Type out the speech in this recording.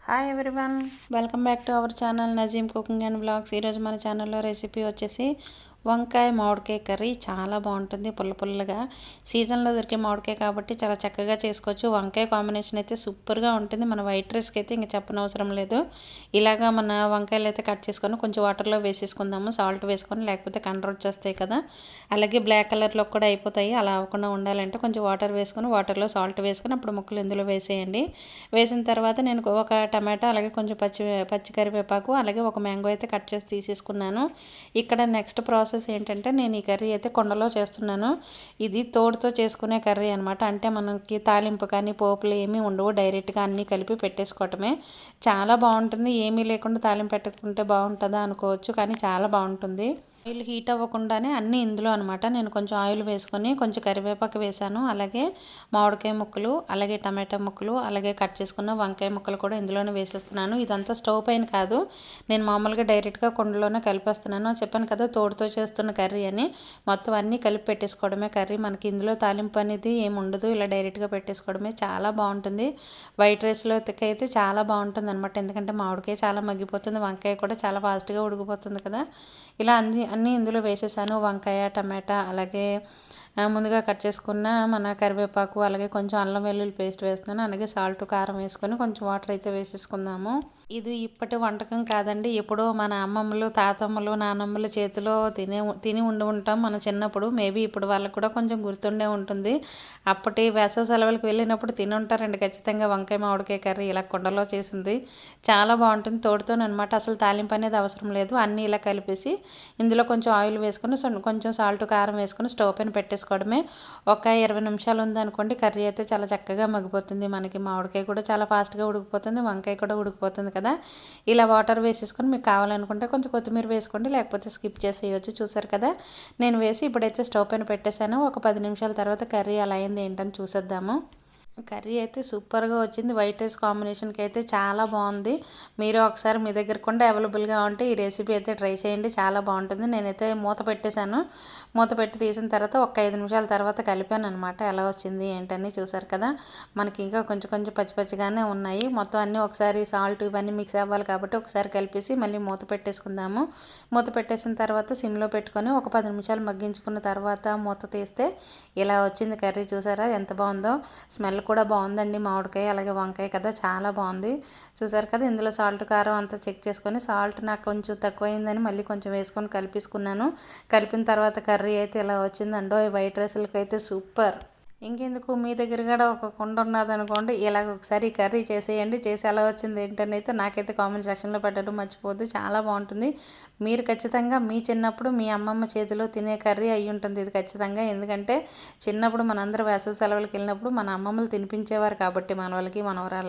Hi everyone, welcome back to our channel Nazeem cooking and blogs. ఈరోజు మన ఛానల్లో recipe వచ్చేసి వంకాయ మామిడికాయ కర్రీ. చాలా బాగుంటుంది, పుల్ల పుల్లగా. సీజన్లో దొరికే మామిడికాయ కాబట్టి చాలా చక్కగా చేసుకోవచ్చు. వంకాయ కాంబినేషన్ అయితే సూపర్గా ఉంటుంది. మన వైట్ రైస్కి అయితే ఇంకా చెప్పనవసరం లేదు. ఇలాగా మన వంకాయలు అయితే కట్ చేసుకొని కొంచెం వాటర్లో వేసేసుకుందాము, సాల్ట్ వేసుకొని, లేకపోతే కండ్ర వచ్చేస్తాయి కదా. అలాగే బ్లాక్ కలర్లో కూడా అయిపోతాయి. అలా అవ్వకుండా ఉండాలంటే కొంచెం వాటర్ వేసుకొని, వాటర్లో సాల్ట్ వేసుకొని అప్పుడు ముక్కలు ఇందులో వేసేయండి. వేసిన తర్వాత నేను ఒక టమాటా, అలాగే కొంచెం పచ్చి కరివేపాకు, అలాగే ఒక మ్యాంగో అయితే కట్ చేసి తీసేసుకున్నాను. ఇక్కడ నెక్స్ట్ ప్రాసెస్ ఏంటంటే, నేను ఈ కర్రీ అయితే కుండలో చేస్తున్నాను. ఇది తోడుతో చేసుకునే కర్రీ అనమాట. అంటే మనకి తాలింపు కానీ పోపులు ఏమీ ఉండవు, డైరెక్ట్గా అన్నీ కలిపి పెట్టేసుకోవటమే. చాలా బాగుంటుంది. ఏమీ లేకుండా తాలింపు పెట్టుకుంటే బాగుంటుందా అనుకోవచ్చు, కానీ చాలా బాగుంటుంది. ఆయిల్ హీట్ అవ్వకుండానే అన్నీ ఇందులో అనమాట. నేను కొంచెం ఆయిల్ వేసుకొని కొంచెం కరివేపాకు వేసాను, అలాగే మామిడికాయ ముక్కలు, అలాగే టమాటా ముక్కలు, అలాగే కట్ చేసుకున్న వంకాయ ముక్కలు కూడా ఇందులోనే వేసేస్తున్నాను. ఇదంతా స్టవ్ పైన కాదు, నేను మామూలుగా డైరెక్ట్గా కుండలోనే కలిపేస్తున్నాను. చెప్పాను కదా తోడుతో చేస్తున్న కర్రీ అని. మొత్తం అన్నీ కలిపి పెట్టేసుకోవడమే కర్రీ. మనకి ఇందులో తాలింపు అనేది ఏమి ఉండదు, ఇలా డైరెక్ట్గా పెట్టేసుకోవడమే. చాలా బాగుంటుంది. వైట్ రైస్లో అయితే చాలా బాగుంటుంది అనమాట. ఎందుకంటే మామిడికాయ చాలా మగ్గిపోతుంది, వంకాయ కూడా చాలా ఫాస్ట్గా ఉడికిపోతుంది కదా. ఇలా అన్నీ ఇందులో వేసేసాను. వంకాయ, టమాటా, అలాగే ముందుగా కట్ చేసుకున్న మన కరివేపాకు, అలాగే కొంచెం అల్లం వెల్లుల్లి పేస్ట్ వేస్తున్నాను. అలాగే సాల్ట్, కారం వేసుకొని కొంచెం వాటర్ అయితే వేసేసుకుందాము. ఇది ఇప్పటి వంటకం కాదండి. ఎప్పుడో మన అమ్మమ్మలు, తాతమ్మలు, నానమ్మల చేతిలో తిని ఉండి ఉంటాం మన చిన్నప్పుడు. మేబీ ఇప్పుడు వాళ్ళకు కూడా కొంచెం గుర్తుండే ఉంటుంది. అప్పటి వేసవి సెలవులకు వెళ్ళినప్పుడు తిని ఉంటారండి ఖచ్చితంగా. వంకాయ మామిడికాయ కర్రీ ఇలా కుండలో చేసింది చాలా బాగుంటుంది. తోడుతోనమాట, అసలు తాలింపు అనేది అవసరం లేదు. అన్నీ ఇలా కలిపేసి ఇందులో కొంచెం ఆయిల్ వేసుకొని, కొంచెం సాల్ట్, కారం వేసుకొని స్టవ్ పైన పెట్టేసుకోవడమే. ఒక 20 నిమిషాలు ఉందనుకోండి, కర్రీ అయితే చాలా చక్కగా మగ్గిపోతుంది. మనకి మామిడికాయ కూడా చాలా ఫాస్ట్గా ఉడికిపోతుంది, వంకాయ కూడా ఉడికిపోతుంది కదా. ఇలా వాటర్ వేసేసుకొని మీకు కావాలనుకుంటే కొంచెం కొత్తిమీర వేసుకోండి, లేకపోతే స్కిప్ చేసేయచ్చు. చూసారు కదా, నేను వేసి ఇప్పుడైతే స్టవ్ పైన పెట్టేశాను. ఒక 10 నిమిషాల తర్వాత కర్రీ అలా అయింది ఏంటని చూసేద్దాము. కర్రీ అయితే సూపర్గా వచ్చింది. వైట్ రైస్ కాంబినేషన్కి అయితే చాలా బాగుంది. మీరు ఒకసారి మీ దగ్గర కూడా అవైలబుల్గా ఉంటే ఈ రెసిపీ అయితే ట్రై చేయండి, చాలా బాగుంటుంది. నేనైతే మూత పెట్టేశాను. మూత పెట్టి తీసిన తర్వాత ఒక 5 నిమిషాల తర్వాత కలిపాను అనమాట. ఎలా వచ్చింది ఏంటని చూసారు కదా. మనకి ఇంకా కొంచెం కొంచెం పచ్చి పచ్చిగానే ఉన్నాయి. మొత్తం అన్నీ ఒకసారి సాల్ట్ ఇవన్నీ మిక్స్ అవ్వాలి కాబట్టి ఒకసారి కలిపేసి మళ్ళీ మూత పెట్టేసుకుందాము. మూత పెట్టేసిన తర్వాత సిమ్లో పెట్టుకొని ఒక 10 నిమిషాలు మగ్గించుకున్న తర్వాత మూత తీస్తే ఇలా వచ్చింది కర్రీ. చూసారా ఎంత బాగుందో. స్మెల్ కూడా బాగుందండి. మామిడికాయ అలాగే వంకాయ కదా, చాలా బాగుంది. చూసారు కదా, ఇందులో సాల్ట్, కారం అంతా చెక్ చేసుకొని, సాల్ట్ నాకు కొంచెం తక్కువైందని మళ్ళీ కొంచెం వేసుకొని కలిపేసుకున్నాను. కలిపిన తర్వాత కర్రీ అయితే ఇలా వచ్చిందండో. ఈ వైట్ రైస్లకి అయితే సూపర్. ఇంకెందుకు, మీ దగ్గర కూడా ఒక కుండ ఉన్నదనుకోండి, ఇలాగ ఒకసారి కర్రీ చేసేయండి. చేసి ఎలా వచ్చింది ఏంటని అయితే నాకైతే కామెంట్ సెక్షన్లో పెట్టడం మర్చిపోద్దు. చాలా బాగుంటుంది. మీరు ఖచ్చితంగా మీ చిన్నప్పుడు మీ అమ్మమ్మ చేతిలో తినే కర్రీ అయి ఉంటుంది ఇది ఖచ్చితంగా. ఎందుకంటే చిన్నప్పుడు మనందరూ వేసవి సెలవులకు వెళ్ళినప్పుడు మన అమ్మమ్మలు తినిపించేవారు కాబట్టి మన వాళ్ళకి, మనవరాళ్ళకి.